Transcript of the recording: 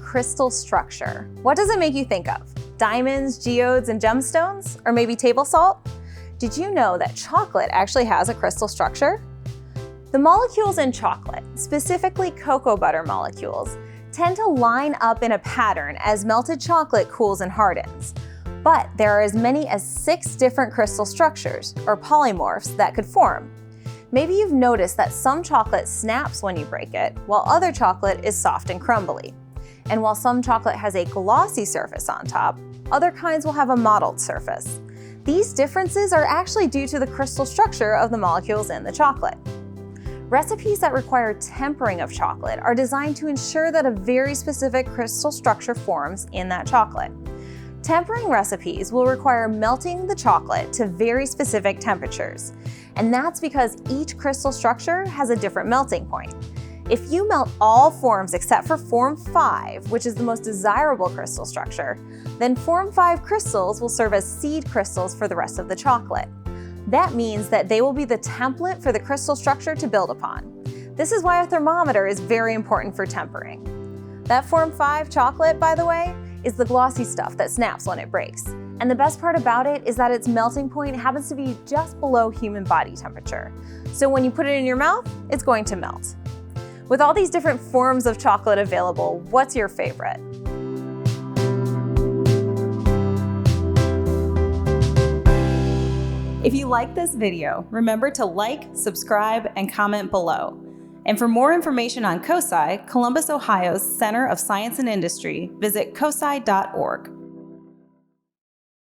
crystal structure. What does it make you think of? Diamonds, geodes, and gemstones? Or maybe table salt? Did you know that chocolate actually has a crystal structure? The molecules in chocolate, specifically cocoa butter molecules, tend to line up in a pattern as melted chocolate cools and hardens. But there are as many as 6 different crystal structures, or polymorphs, that could form. Maybe you've noticed that some chocolate snaps when you break it, while other chocolate is soft and crumbly. And while some chocolate has a glossy surface on top, other kinds will have a mottled surface. These differences are actually due to the crystal structure of the molecules in the chocolate. Recipes that require tempering of chocolate are designed to ensure that a very specific crystal structure forms in that chocolate. Tempering recipes will require melting the chocolate to very specific temperatures, and that's because each crystal structure has a different melting point. If you melt all forms except for form 5, which is the most desirable crystal structure, then form 5 crystals will serve as seed crystals for the rest of the chocolate. That means that they will be the template for the crystal structure to build upon. This is why a thermometer is very important for tempering. That form 5 chocolate, by the way, is the glossy stuff that snaps when it breaks. And the best part about it is that its melting point happens to be just below human body temperature. So when you put it in your mouth, it's going to melt. With all these different forms of chocolate available, what's your favorite? If you like this video, remember to like, subscribe, and comment below. And for more information on COSI, Columbus, Ohio's Center of Science and Industry, visit cosi.org.